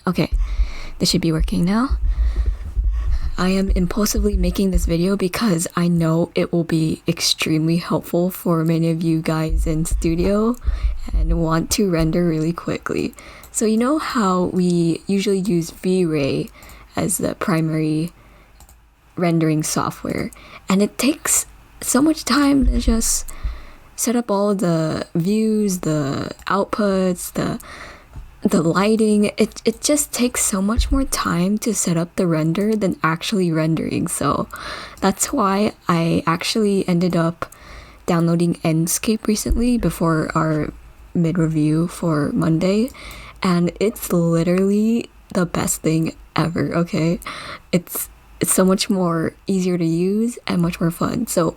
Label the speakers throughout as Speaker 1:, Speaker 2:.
Speaker 1: Okay, this should be working now. I am impulsively making this video because I know it will be extremely helpful for many of you guys in studio and want to render really quickly. So you know how we usually use Vray as the primary rendering software, and it takes so much time to just set up all the views, the outputs, the lighting. It just takes so much more time to set up the render than actually rendering. So that's why I actually ended up downloading Enscape recently before our mid-review for Monday, and it's literally the best thing ever. Okay, it's so much more easier to use and much more fun. So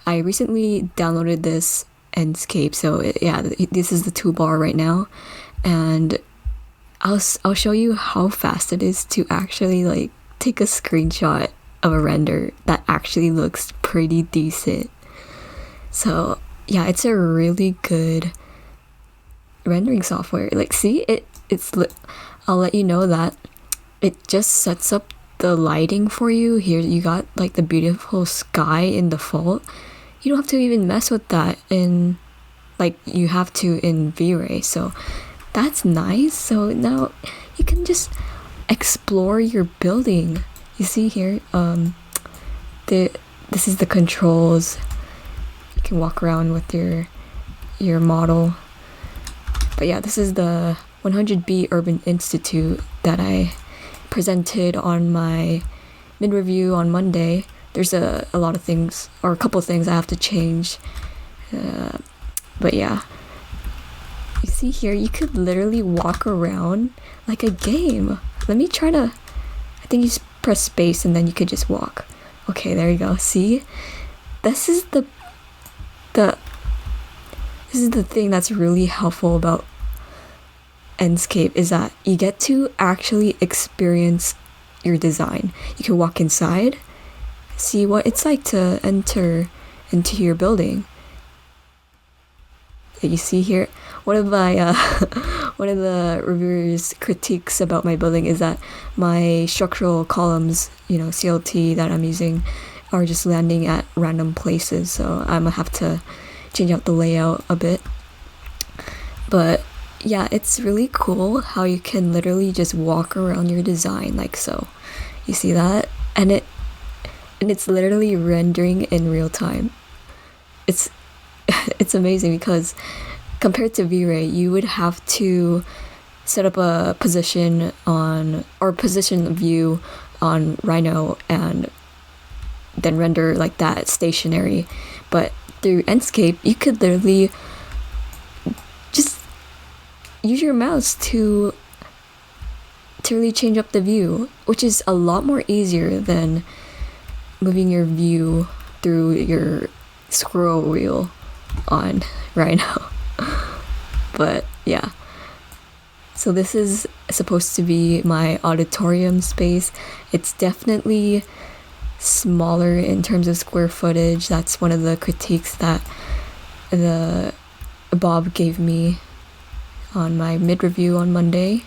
Speaker 1: I recently downloaded this Enscape. So this is the toolbar right now, and I'll show you how fast it is to actually like take a screenshot of a render that actually looks pretty decent. So yeah, it's a really good rendering software. Like, see, I'll let you know that it just sets up the lighting for you. Here you got like the beautiful sky in default. You don't have to even mess with that in, like, you have to in V-Ray. So that's nice. So now you can just explore your building. You see here, this is the controls. You can walk around with your model. But yeah, this is the 100B Urban Institute that I presented on my mid-review on Monday. There's a lot of things, or a couple of things I have to change. But yeah, you see here, you could literally walk around like a game. Let me try to, I think you just press space and then you could just walk. Okay, there you go. See, this is the thing that's really helpful about Enscape, is that you get to actually experience your design. You can walk inside, see what it's like to enter into your building. You see here, one of the reviewers' critiques about my building is that my structural columns, CLT that I'm using, are just landing at random places. So I'm gonna have to change out the layout a bit. But yeah, it's really cool how you can literally just walk around your design like so. You see that? And it's literally rendering in real time. It's amazing because compared to V-Ray, you would have to set up a position view on Rhino and then render like that stationary. But through Enscape, you could literally just use your mouse to really change up the view, which is a lot more easier than moving your view through your scroll wheel on Rhino. But yeah, so this is supposed to be my auditorium space. It's definitely smaller in terms of square footage. That's one of the critiques that Bob gave me on my mid-review on Monday.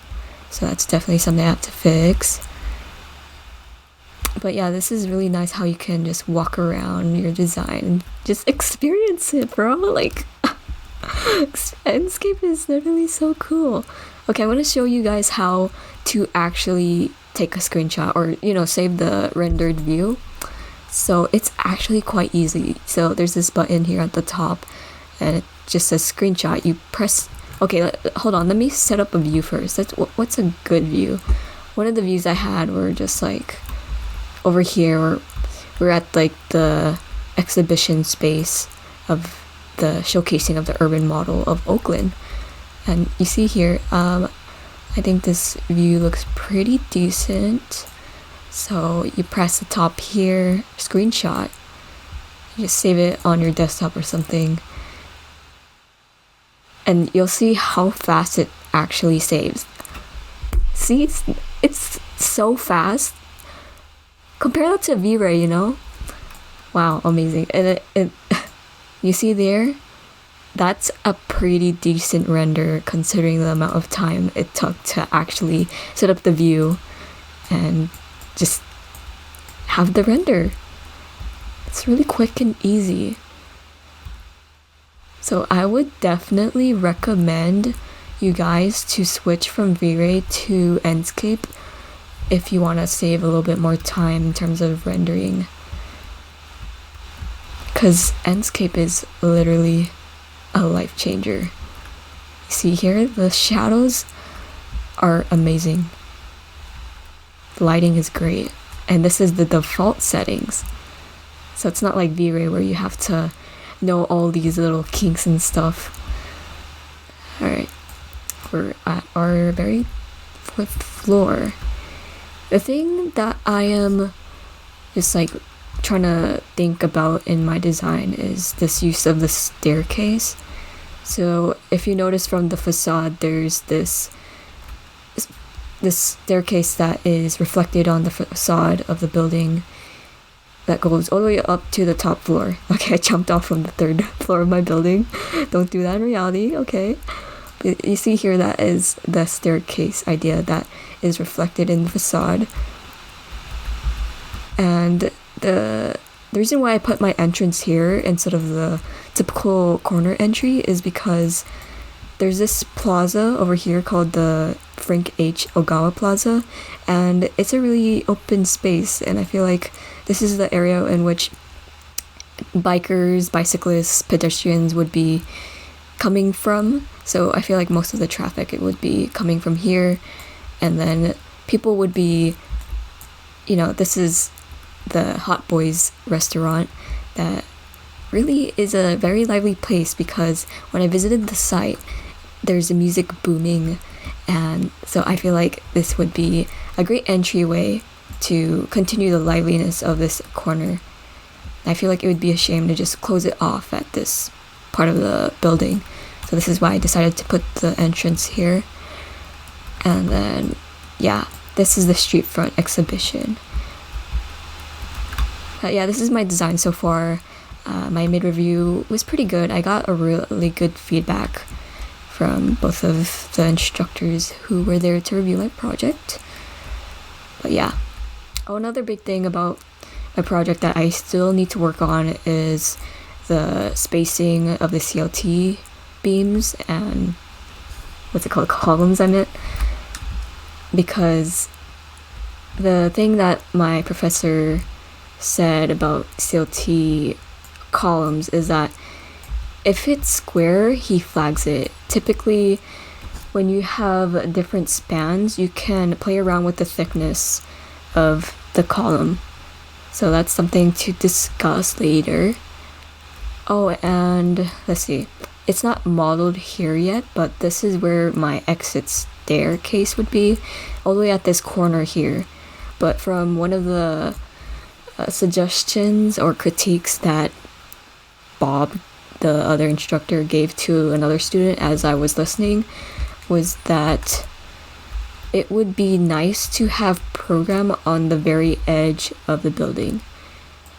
Speaker 1: So that's definitely something I have to fix. But yeah, this is really nice how you can just walk around your design and just experience it, bro. Like, Enscape is literally so cool. Okay, I want to show you guys how to actually take a screenshot or, save the rendered view. So it's actually quite easy. So there's this button here at the top and it just says screenshot. You press, okay, hold on, let me set up a view first. What's a good view? One of the views I had were just like over here, we're at like the exhibition space of the showcasing of the urban model of Oakland. And you see here, I think this view looks pretty decent. So you press the top here, screenshot, you just save it on your desktop or something, and you'll see how fast it actually saves. See, it's so fast. Compare that to V-Ray, Wow, amazing. And it you see there, that's a pretty decent render considering the amount of time it took to actually set up the view and just have the render. It's really quick and easy. So I would definitely recommend you guys to switch from Vray to Enscape if you want to save a little bit more time in terms of rendering. Because Enscape is literally a life changer. You see here, the shadows are amazing. The lighting is great. And this is the default settings. So it's not like V-Ray where you have to know all these little kinks and stuff. Alright, we're at our very 4th floor. The thing that I am just like trying to think about in my design is this use of the staircase. So if you notice from the facade, there's this staircase that is reflected on the facade of the building that goes all the way up to the top floor. Okay, I jumped off from the 3rd floor of my building. Don't do that in reality, okay? But you see here, that is the staircase idea that is reflected in the facade. And the reason why I put my entrance here instead of the typical corner entry is because there's this plaza over here called the Frank H. Ogawa Plaza, and it's a really open space, and I feel like this is the area in which bikers, bicyclists, pedestrians would be coming from. So I feel like most of the traffic, it would be coming from here, and then people would be, this is the Hot Boys restaurant that really is a very lively place, because when I visited the site, there's music booming, and so I feel like this would be a great entryway to continue the liveliness of this corner. I feel like it would be a shame to just close it off at this part of the building. So this is why I decided to put the entrance here. And then, yeah, this is the street front exhibition. Yeah, this is my design so far. My mid-review was pretty good. I got a really good feedback from both of the instructors who were there to review my project. But yeah. Oh, another big thing about my project that I still need to work on is the spacing of the CLT beams and columns, I meant. Because the thing that my professor said about CLT columns is that if it's square, he flags it. Typically, when you have different spans, you can play around with the thickness of the column. So that's something to discuss later. Oh, and let's see. It's not modeled here yet, but this is where my exit staircase would be, all the way at this corner here. But from one of the suggestions or critiques that Bob, the other instructor, gave to another student as I was listening, was that it would be nice to have program on the very edge of the building.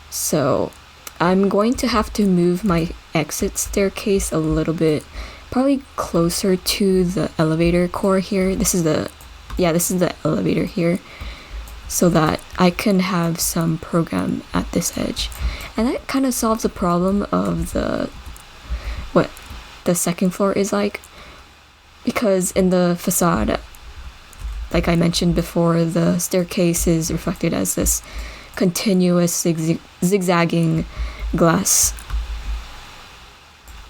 Speaker 1: So I'm going to have to move my exit staircase a little bit, probably closer to the elevator core here. This is the elevator here, so that I can have some program at this edge. And that kind of solves the problem of what the second floor is like, because in the facade, like I mentioned before, the staircase is reflected as this continuous zigzagging glass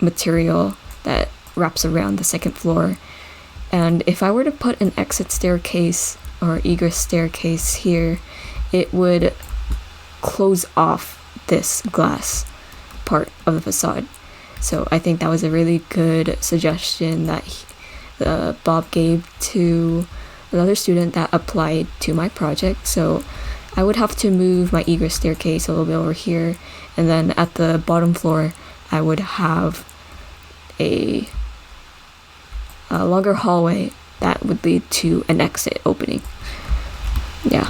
Speaker 1: material that wraps around the second floor. And if I were to put an exit staircase or egress staircase here, it would close off this glass part of the facade. So I think that was a really good suggestion that Bob gave to another student that applied to my project. So I would have to move my egress staircase a little bit over here, and then at the bottom floor I would have a longer hallway that would lead to an exit opening. Yeah.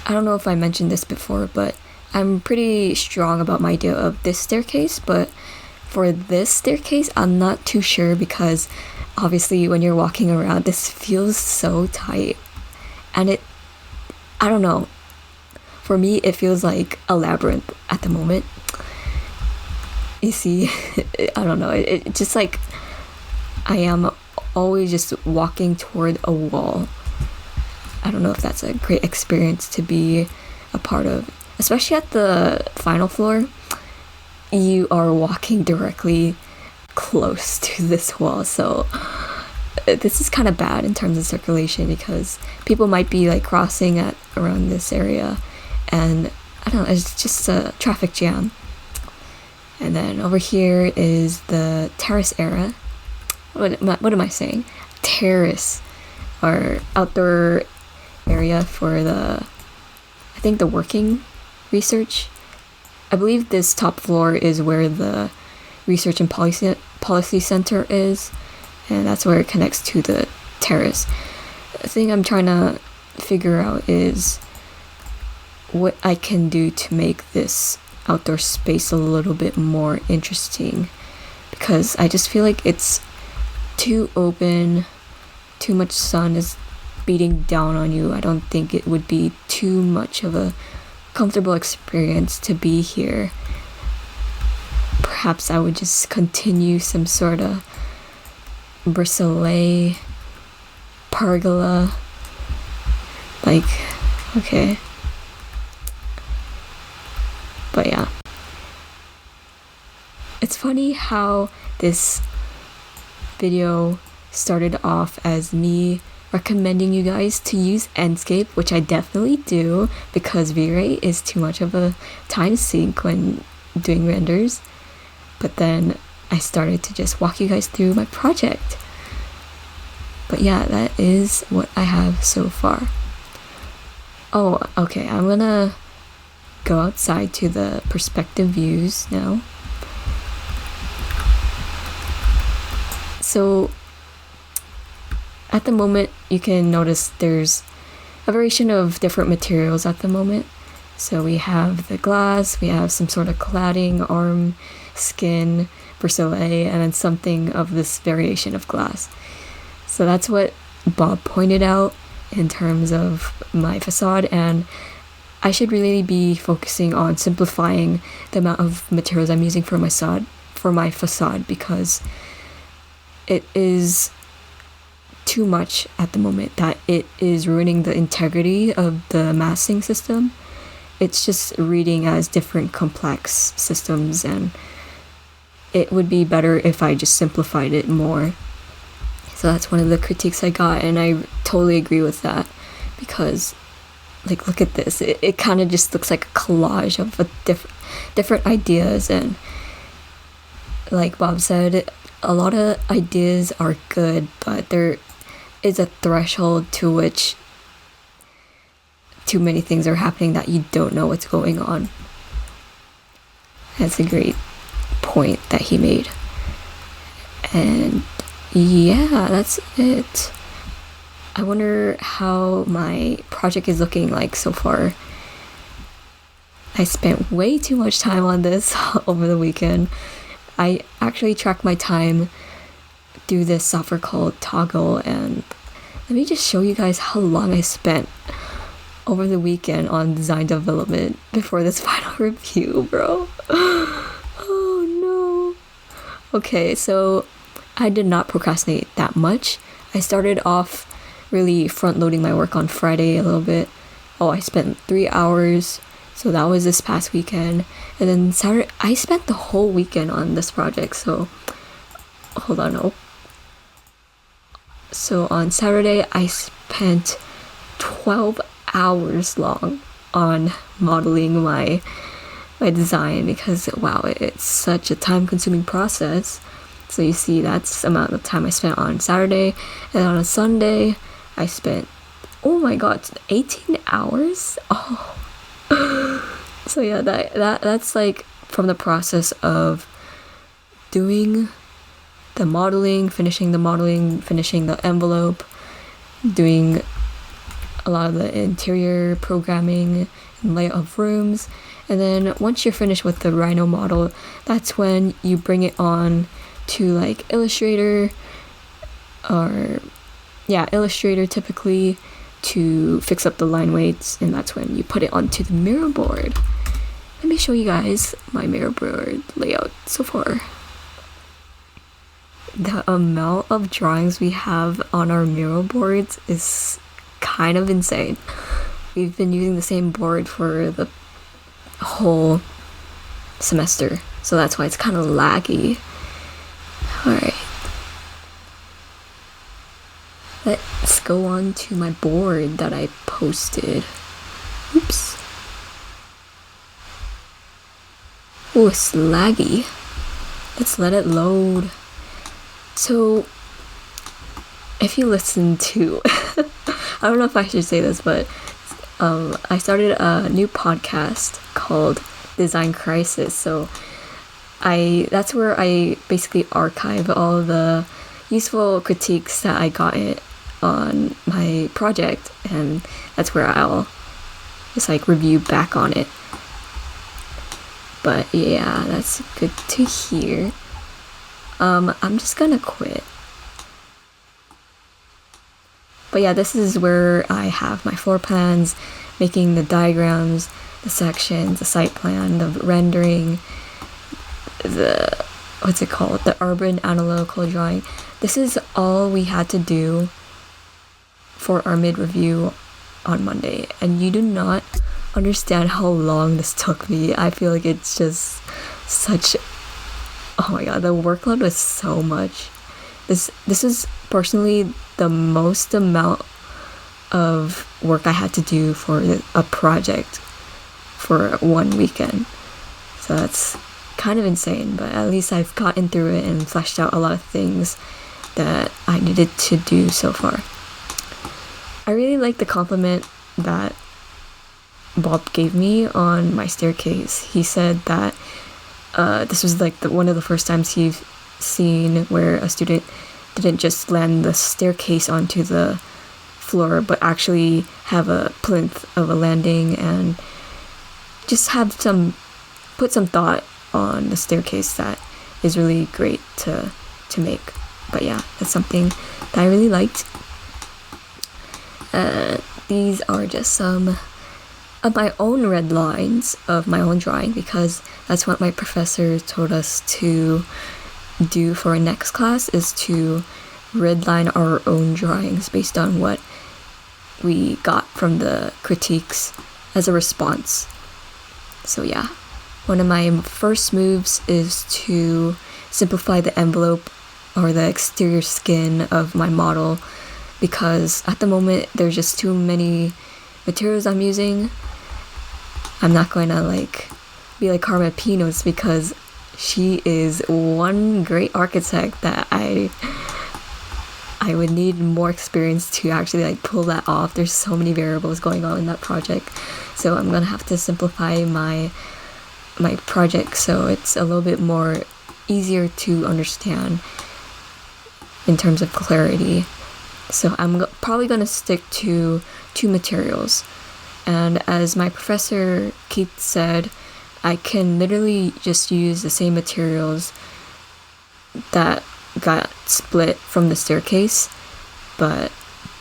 Speaker 1: I don't know if I mentioned this before, but I'm pretty strong about my idea of this staircase, but for this staircase, I'm not too sure because obviously when you're walking around, this feels so tight. And I don't know. For me, it feels like a labyrinth at the moment. You see, I don't know. It just like I am always just walking toward a wall. I don't know if that's a great experience to be a part of. Especially at the final floor, you are walking directly close to this wall. So this is kind of bad in terms of circulation because people might be like crossing at around this area. And I don't know, it's just a traffic jam. And then over here is the terrace area. What am I saying? Terrace, or outdoor area for I think the working research. I believe this top floor is where the research and policy center is, and that's where it connects to the terrace. The thing I'm trying to figure out is what I can do to make this outdoor space a little bit more interesting, because I just feel like it's too open, too much sun is beating down on you. I don't think it would be too much of a comfortable experience to be here. Perhaps I would just continue some sort of bracelet pergola, like, okay. But yeah, it's funny how this video started off as me recommending you guys to use Enscape, which I definitely do because Vray is too much of a time sink when doing renders. But then I started to just walk you guys through my project. But yeah, that is what I have so far. Oh, okay, I'm gonna go outside to the perspective views now. So at the moment, you can notice there's a variation of different materials at the moment. So we have the glass, we have some sort of cladding, arm, skin, bracelet, and then something of this variation of glass. So that's what Bob pointed out in terms of my facade, and I should really be focusing on simplifying the amount of materials I'm using for my facade because it is too much at the moment that it is ruining the integrity of the massing system. It's just reading as different complex systems, and it would be better if I just simplified it more. So that's one of the critiques I got, and I totally agree with that because, like, look at this. It kind of just looks like a collage of different ideas, and like Bob said, a lot of ideas are good, but there is a threshold to which too many things are happening that you don't know what's going on. That's a great point that he made. And yeah, that's it. I wonder how my project is looking like so far. I spent way too much time on this over the weekend. I actually track my time through this software called Toggle, and let me just show you guys how long I spent over the weekend on design development before this final review, bro. Oh no. Okay, so I did not procrastinate that much. I started off really front loading my work on Friday a little bit. Oh, I spent 3 hours. So that was this past weekend. And then Saturday, I spent the whole weekend on this project. So, hold on, no. So on Saturday, I spent 12 hours long on modeling my design because, wow, it's such a time-consuming process. So you see, that's the amount of time I spent on Saturday. And on a Sunday, I spent, oh my god, 18 hours? Oh. So yeah, that's like from the process of doing the modeling, finishing the envelope, doing a lot of the interior programming, and layout of rooms. And then once you're finished with the Rhino model, that's when you bring it on to like Illustrator, or Illustrator typically, to fix up the line weights, and that's when you put it onto the mirror board. Let me show you guys my mirror board layout so far. The amount of drawings we have on our mirror boards is kind of insane. We've been using the same board for the whole semester, so that's why it's kind of laggy. Alright. Let's go on to my board that I posted. Oops. Oh, it's laggy. Let's let it load. So, if you listen to, I don't know if I should say this, but I started a new podcast called Design Crisis. So, that's where I basically archive all the useful critiques that I got on my project, and that's where I'll just like review back on it. But yeah, that's good to hear. I'm just gonna quit. But yeah, this is where I have my floor plans, making the diagrams, the sections, the site plan, the rendering, the urban analytical drawing. This is all we had to do for our mid-review on Monday, and you do not understand how long this took me. I feel like it's just such, oh my god, the workload was so much. This is personally the most amount of work I had to do for a project for one weekend. So that's kind of insane, but at least I've gotten through it and fleshed out a lot of things that I needed to do so far. I really like the compliment that Bob gave me on my staircase. He said that this was like one of the first times he's seen where a student didn't just land the staircase onto the floor, but actually have a plinth of a landing and just put some thought on the staircase. That is really great to make. But yeah, that's something that I really liked. These are just some of my own red lines of my own drawing, because that's what my professor told us to do for our next class, is to redline our own drawings based on what we got from the critiques as a response. So yeah, one of my first moves is to simplify the envelope or the exterior skin of my model, because at the moment there's just too many materials I'm using. I'm not going to be like Carmen Pinos, because she is one great architect that I would need more experience to actually pull that off. There's so many variables going on in that project, so I'm gonna have to simplify my project so it's a little bit more easier to understand in terms of clarity. So I'm probably gonna stick to 2 materials, and as my professor Keith said, I can literally just use the same materials that got split from the staircase, but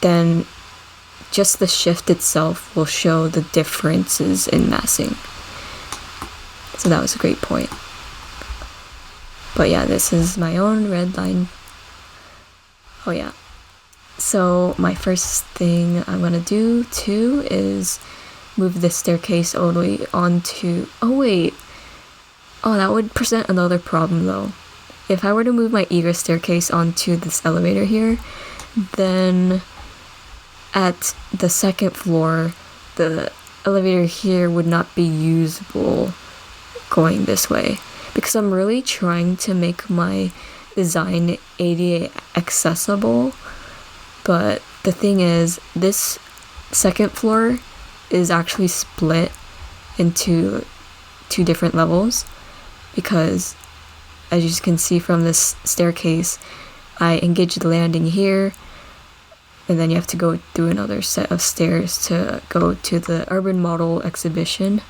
Speaker 1: then just the shift itself will show the differences in massing. So that was a great point. But yeah, this is my own red line. Oh yeah. So my first thing I'm gonna do too is move the staircase all the way onto... Oh wait. Oh, that would present another problem though. If I were to move my egress staircase onto this elevator here, then at the second floor, the elevator here would not be usable going this way, because I'm really trying to make my design ADA accessible. But the thing is, this second floor is actually split into 2 different levels, because as you can see from this staircase, I engaged the landing here, and then you have to go through another set of stairs to go to the urban model exhibition.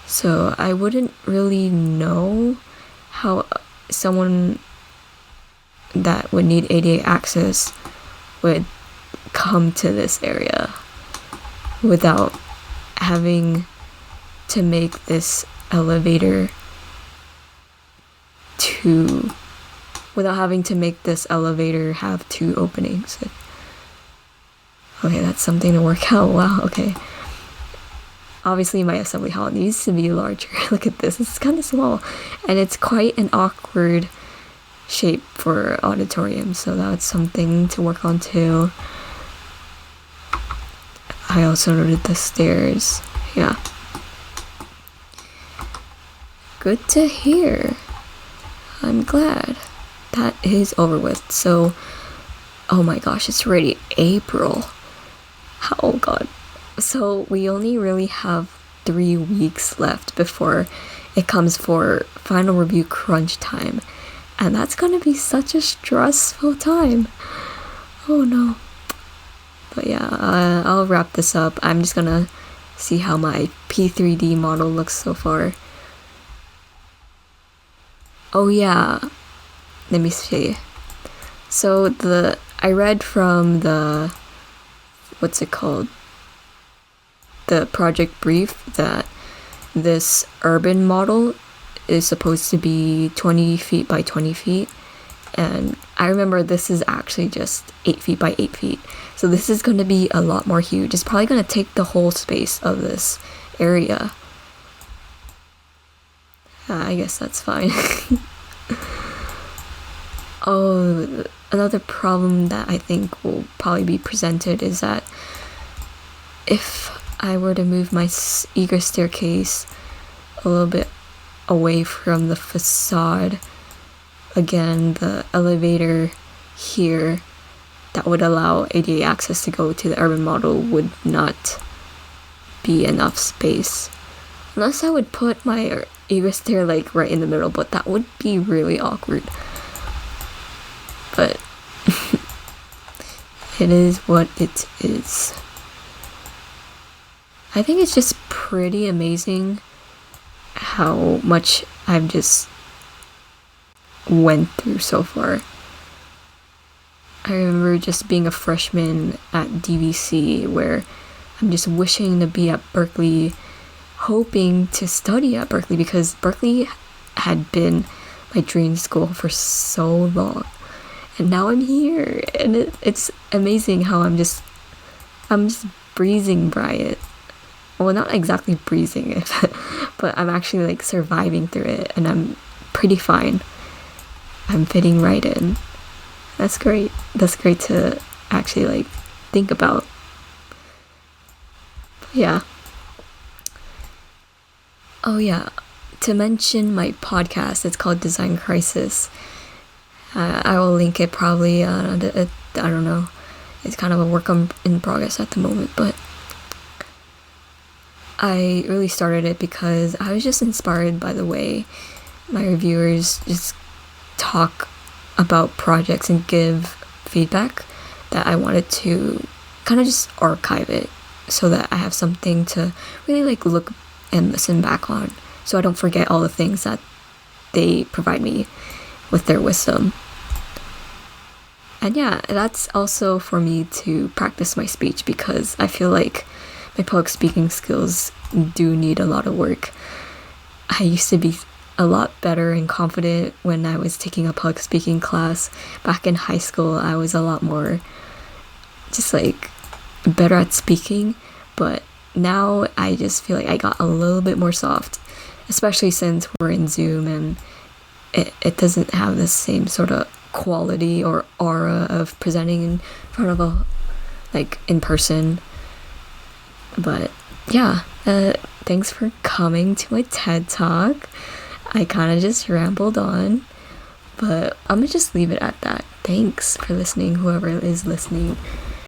Speaker 1: So I wouldn't really know how someone that would need ADA access would come to this area without having to make this elevator have 2 openings. Okay, that's something to work out. Wow, okay. Obviously my assembly hall needs to be larger. Look at this, it's kind of small, and it's quite an awkward shape for auditorium, so that's something to work on too. I also noted the stairs. Yeah, good to hear. I'm glad that is over with. So, oh my gosh, it's already April. Oh god. So we only really have 3 weeks left before it comes for final review crunch time, and that's gonna be such a stressful time. Oh no. But yeah, I'll wrap this up. I'm just gonna see how my P3D model looks so far. Oh yeah, let me see. So I read from the, what's it called? The project brief that this urban model is supposed to be 20 feet by 20 feet. And I remember this is actually just 8 feet by 8 feet. So this is going to be a lot more huge. It's probably going to take the whole space of this area. I guess that's fine. Oh, another problem that I think will probably be presented is that if I were to move my egress staircase a little bit away from the facade, again, the elevator here that would allow ADA access to go to the urban model would not be enough space. Unless I would put my egress stair like right in the middle, but that would be really awkward. But it is what it is. I think it's just pretty amazing how much I've just went through so far. I remember just being a freshman at DVC where I'm just wishing to be at Berkeley, hoping to study at Berkeley, because Berkeley had been my dream school for so long. And now I'm here, and it's amazing how I'm just breezing by it. Well, not exactly breezing it, but I'm actually like surviving through it, and I'm pretty fine. I'm fitting right in. That's great. That's great to actually like think about. Yeah. Oh yeah, to mention my podcast, it's called Design Crisis. I will link it probably. I don't know. It's kind of a work in progress at the moment, but I really started it because I was just inspired by the way my reviewers just talk about projects and give feedback, that I wanted to kind of just archive it so that I have something to really like look and listen back on, so I don't forget all the things that they provide me with their wisdom. And yeah, that's also for me to practice my speech, because I feel like my public speaking skills do need a lot of work. I used to be a lot better and confident when I was taking a public speaking class. Back in high school, I was a lot more just like better at speaking, but now I just feel like I got a little bit more soft, especially since we're in Zoom and it doesn't have the same sort of quality or aura of presenting in front of a, like, in person. But yeah, thanks for coming to my TED Talk. I kind of just rambled on, but I'm gonna just leave it at that. Thanks for listening, whoever is listening.